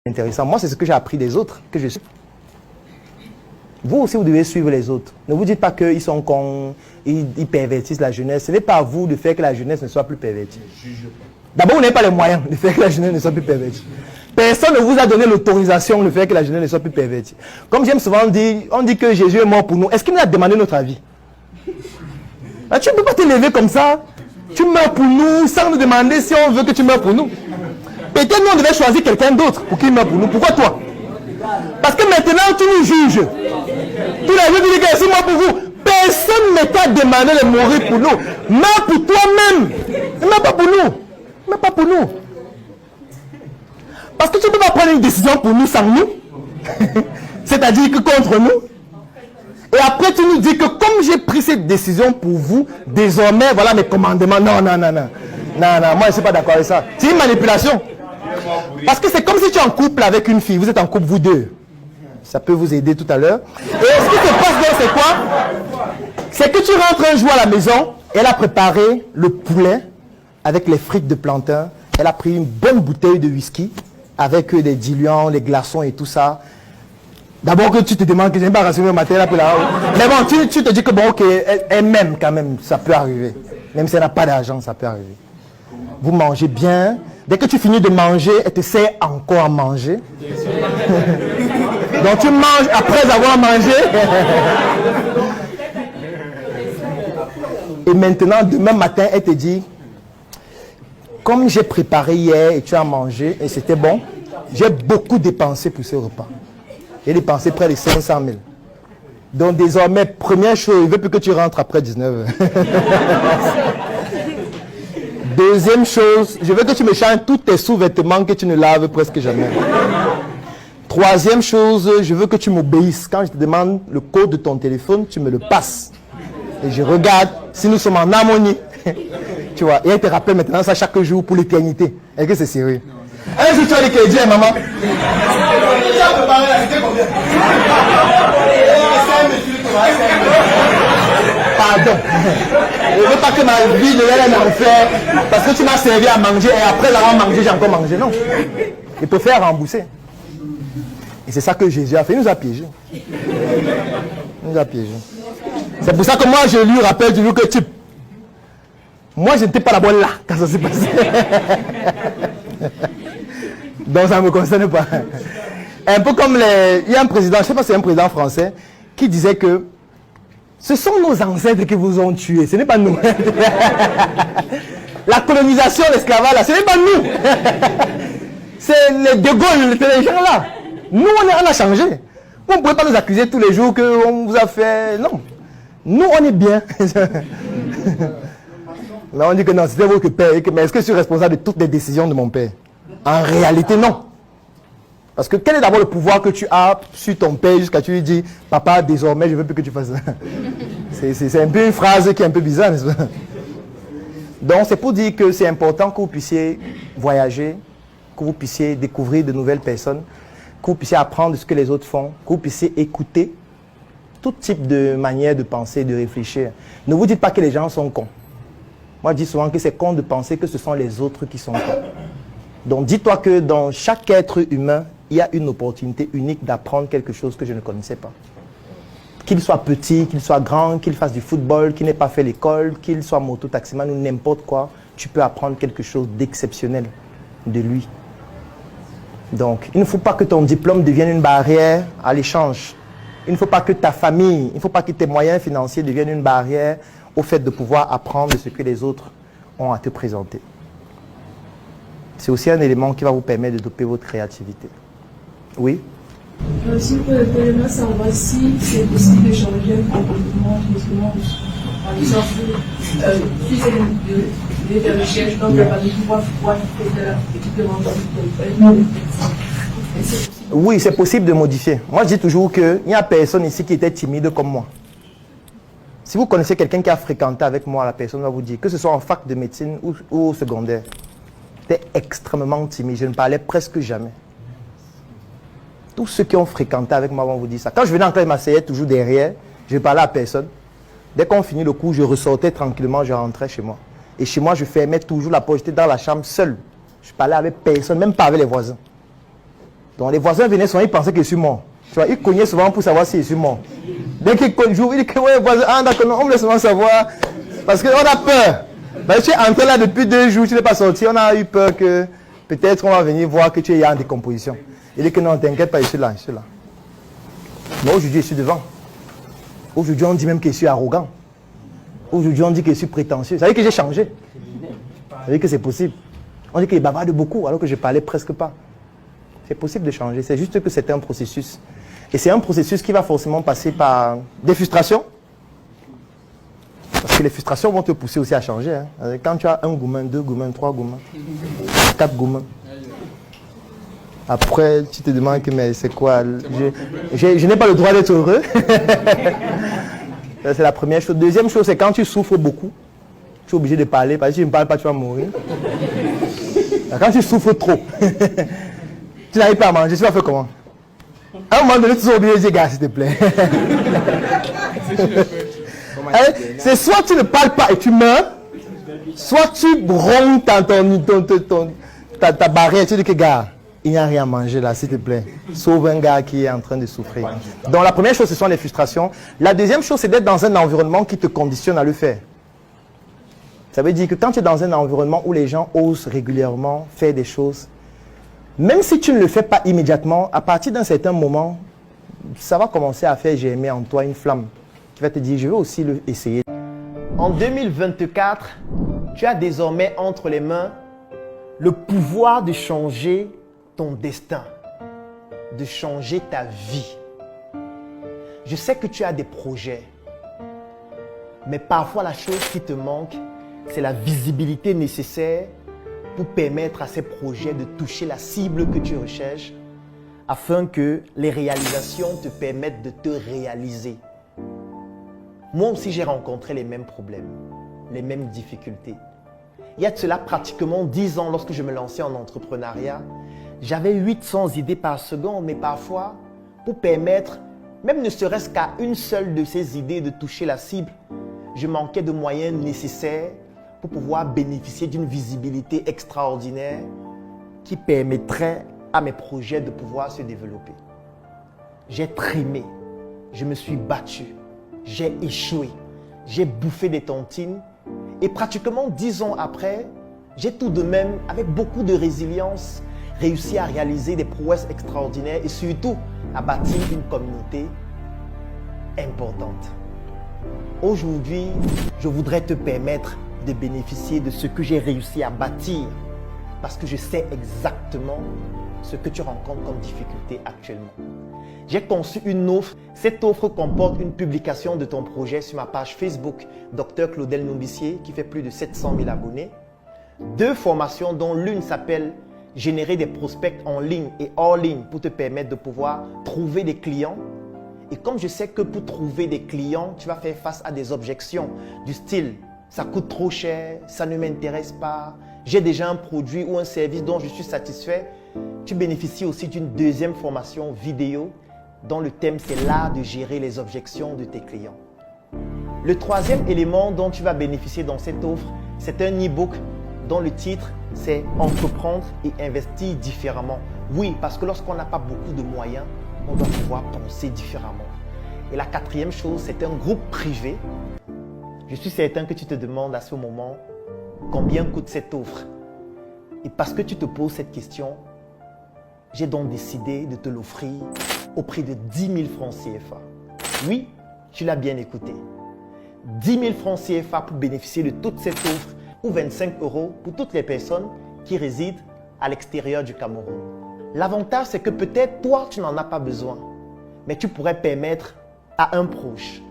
intéressant. Moi, c'est ce que j'ai appris des autres, que je suis. Vous aussi, vous devez suivre les autres. Ne vous dites pas qu'ils sont cons, ils pervertissent la jeunesse. Ce n'est pas à vous de faire que la jeunesse ne soit plus pervertie. D'abord, vous n'avez pas les moyens de faire que la jeunesse ne soit plus pervertie. Personne ne vous a donné l'autorisation de faire que la jeunesse ne soit plus pervertie. Comme j'aime souvent dire, on dit que Jésus est mort pour nous. Est-ce qu'il nous a demandé notre avis? Là, tu ne peux pas te lever comme ça. Tu meurs pour nous sans nous demander si on veut que tu meurs pour nous. Peut-être nous, on devait choisir quelqu'un d'autre pour qu'il meure pour nous. Pourquoi toi? Parce que maintenant, tu nous juges. Tous les jours, tu dis que c'est moi pour vous. Personne ne t'a demandé de mourir pour nous. Meurs pour toi-même. Ne meurs pas pour nous. Ne meurs pas pour nous. Parce que tu ne peux pas prendre une décision pour nous sans nous. C'est-à-dire que contre nous. Et après, tu nous dis que comme j'ai pris cette décision pour vous, désormais, voilà mes commandements. Non, non, non, non. Non, non, moi, je ne suis pas d'accord avec ça. C'est une manipulation. Parce que c'est comme si tu es en couple avec une fille. Vous êtes en couple, vous deux. Ça peut vous aider tout à l'heure. Et ce qui se passe là, c'est quoi? C'est que tu rentres un jour à la maison. Elle a préparé le poulet avec les frites de plantain. Elle a pris une bonne bouteille de whisky avec des diluants, les glaçons et tout ça. D'abord que tu te demandes que je n'ai pas rassuré le matin là, puis là. Mais bon, tu te dis que bon, ok, elle m'aime quand même. Ça peut arriver. Même si elle n'a pas d'argent, ça peut arriver. Vous mangez bien. Dès que tu finis de manger, elle te sert encore à manger. Donc tu manges après avoir mangé. Et maintenant, demain matin, elle te dit, comme j'ai préparé hier et tu as mangé et c'était bon, j'ai beaucoup dépensé pour ce repas. J'ai dépensé près de 500 000. Donc désormais, première chose, il ne veut plus que tu rentres après 19 h. Deuxième chose, je veux que tu me changes tous tes sous-vêtements que tu ne laves presque jamais. Troisième chose, je veux que tu m'obéisses. Quand je te demande le code de ton téléphone, tu me le passes. Et je regarde si nous sommes en harmonie. Tu vois, et elle te rappelle maintenant ça chaque jour pour l'éternité. Est-ce que c'est sérieux? Un jour tu vas dire que Dieu est maman. Pardon. Je ne veux pas que ma vie devienne un enfer parce que tu m'as servi à manger et après l'avoir mangé, j'ai encore mangé. Non. Il peut faire rembourser. Et c'est ça que Jésus a fait. Il nous a piégés. Il nous a piégés. C'est pour ça que moi, je lui rappelle toujours que moi, je n'étais pas là-bas là quand ça s'est passé. Donc, ça ne me concerne pas. Un peu comme il y a un président, je ne sais pas si c'est un président français, qui disait que ce sont nos ancêtres qui vous ont tués, ce n'est pas nous. La colonisation, l'esclavage, ce n'est pas nous. C'est les De Gaulle, les gens là. Nous, on a changé. Vous ne pouvez pas nous accuser tous les jours qu'on vous a fait... Non. Nous, on est bien. Mais on dit que non, c'était votre père. Mais est-ce que je suis responsable de toutes les décisions de mon père? En réalité, non. Parce que quel est d'abord le pouvoir que tu as sur ton père jusqu'à tu lui dis, papa, désormais, je ne veux plus que tu fasses ça. C'est un peu une phrase qui est un peu bizarre, n'est-ce pas? Donc, c'est pour dire que c'est important que vous puissiez voyager, que vous puissiez découvrir de nouvelles personnes, que vous puissiez apprendre ce que les autres font, que vous puissiez écouter tout type de manière de penser, de réfléchir. Ne vous dites pas que les gens sont cons. Moi, je dis souvent que c'est con de penser que ce sont les autres qui sont cons. Donc, dis-toi que dans chaque être humain, il y a une opportunité unique d'apprendre quelque chose que je ne connaissais pas. Qu'il soit petit, qu'il soit grand, qu'il fasse du football, qu'il n'ait pas fait l'école, qu'il soit moto-taximan ou n'importe quoi, tu peux apprendre quelque chose d'exceptionnel de lui. Donc, il ne faut pas que ton diplôme devienne une barrière à l'échange. Il ne faut pas que ta famille, il ne faut pas que tes moyens financiers deviennent une barrière au fait de pouvoir apprendre ce que les autres ont à te présenter. C'est aussi un élément qui va vous permettre de doper votre créativité. Oui? Si vous pouvez vraiment savoir si c'est possible de changer un comportement, justement, par exemple, si c'est des recherches, donc il va pouvoir faire la petite demande. Oui, c'est possible de modifier. Moi, je dis toujours qu'il n'y a personne ici qui était timide comme moi. Si vous connaissez quelqu'un qui a fréquenté avec moi, la personne va vous dire, que ce soit en fac de médecine ou au secondaire, j'étais extrêmement timide, je ne parlais presque jamais. Tous ceux qui ont fréquenté avec moi vont vous dire ça. Quand je venais en classe, je m'asseyais toujours derrière, je ne parlais à personne. Dès qu'on finit le cours, je ressortais tranquillement, je rentrais chez moi. Et chez moi, je fermais toujours la porte, j'étais dans la chambre seul. Je parlais avec personne, même pas avec les voisins. Donc les voisins venaient souvent, ils pensaient que je suis mort. Tu vois, ils cognaient souvent pour savoir si je suis mort. Dès qu'ils cognent, ils disent que ouais, voisin, ah d'accord, on me laisse souvent savoir. Parce qu'on a peur. Ben, tu es entré là depuis 2 jours, tu n'es pas sorti. On a eu peur que peut-être on va venir voir que tu es en décomposition. Il dit que non, t'inquiète pas, je suis là, je suis là. Mais aujourd'hui, je suis devant. Aujourd'hui, on dit même que je suis arrogant. Aujourd'hui, on dit que je suis prétentieux. Ça veut dire que j'ai changé. Ça veut dire que c'est possible. On dit que je bavarde beaucoup alors que je ne parlais presque pas. C'est possible de changer. C'est juste que c'est un processus. Et c'est un processus qui va forcément passer par des frustrations. Parce que les frustrations vont te pousser aussi à changer. Hein. Quand tu as 1 gourmand, 2 gourmands, 3 gourmands, 4 gourmands. Après, tu te demandes que mais c'est quoi? Je n'ai pas le droit d'être heureux. C'est la première chose. Deuxième chose, c'est quand tu souffres beaucoup, tu es obligé de parler. Parce que si tu ne parles pas, tu vas mourir. Quand tu souffres trop, tu n'arrives pas à manger, tu vas faire comment? À un moment donné, tu seras obligé de dire, gars, s'il te plaît. C'est soit tu ne parles pas et tu meurs, soit tu romps ta barrière, tu dis que gars, il n'y a rien à manger là, s'il te plaît. Sauve un gars qui est en train de souffrir. Donc la première chose, ce sont les frustrations. La deuxième chose, c'est d'être dans un environnement qui te conditionne à le faire. Ça veut dire que quand tu es dans un environnement où les gens osent régulièrement faire des choses, même si tu ne le fais pas immédiatement, à partir d'un certain moment, ça va commencer à faire germer en toi une flamme qui va te dire, je vais aussi essayer. En 2024, tu as désormais entre les mains le pouvoir de changer ton destin, de changer ta vie. Je sais que tu as des projets, mais parfois la chose qui te manque, c'est la visibilité nécessaire pour permettre à ces projets de toucher la cible que tu recherches afin que les réalisations te permettent de te réaliser. Moi aussi, j'ai rencontré les mêmes problèmes, les mêmes difficultés. Il y a de cela pratiquement 10 ans, lorsque je me lançais en entrepreneuriat, j'avais 800 idées par seconde, mais parfois, pour permettre, même ne serait-ce qu'à une seule de ces idées de toucher la cible, je manquais de moyens nécessaires pour pouvoir bénéficier d'une visibilité extraordinaire qui permettrait à mes projets de pouvoir se développer. J'ai trémé, je me suis battu, j'ai échoué, j'ai bouffé des tontines et pratiquement 10 ans après, j'ai tout de même, avec beaucoup de résilience, réussi à réaliser des prouesses extraordinaires et surtout à bâtir une communauté importante. Aujourd'hui, je voudrais te permettre de bénéficier de ce que j'ai réussi à bâtir parce que je sais exactement ce que tu rencontres comme difficulté actuellement. J'ai conçu une offre. Cette offre comporte une publication de ton projet sur ma page Facebook Dr Claudel Nombissier qui fait plus de 700 000 abonnés. 2 formations dont l'une s'appelle Générer des prospects en ligne et hors ligne pour te permettre de pouvoir trouver des clients. Et comme je sais que pour trouver des clients, tu vas faire face à des objections du style « ça coûte trop cher, ça ne m'intéresse pas, j'ai déjà un produit ou un service dont je suis satisfait », tu bénéficies aussi d'une 2e formation vidéo dont le thème c'est l'art de gérer les objections de tes clients. Le 3e élément dont tu vas bénéficier dans cette offre, c'est un e-book dont le titre c'est « Entreprendre et investir différemment ». Oui, parce que lorsqu'on n'a pas beaucoup de moyens, on doit pouvoir penser différemment. Et la 4e chose, c'est un groupe privé. Je suis certain que tu te demandes à ce moment combien coûte cette offre. Et parce que tu te poses cette question, j'ai donc décidé de te l'offrir au prix de 10 000 francs CFA. Oui, tu l'as bien écouté. 10 000 francs CFA pour bénéficier de toute cette offre ou 25 € pour toutes les personnes qui résident à l'extérieur du Cameroun. L'avantage, c'est que peut-être toi, tu n'en as pas besoin, mais tu pourrais permettre à un proche,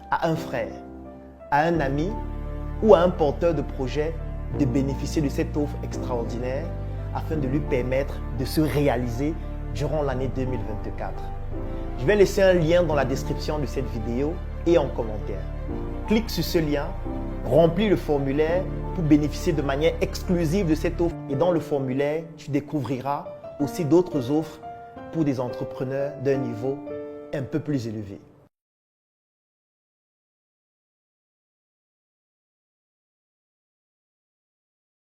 à un frère, à un ami ou à un porteur de projet de bénéficier de cette offre extraordinaire afin de lui permettre de se réaliser durant l'année 2024. Je vais laisser un lien dans la description de cette vidéo et en commentaire. Clique sur ce lien, remplis le formulaire pour bénéficier de manière exclusive de cette offre. Et dans le formulaire, tu découvriras aussi d'autres offres pour des entrepreneurs d'un niveau un peu plus élevé.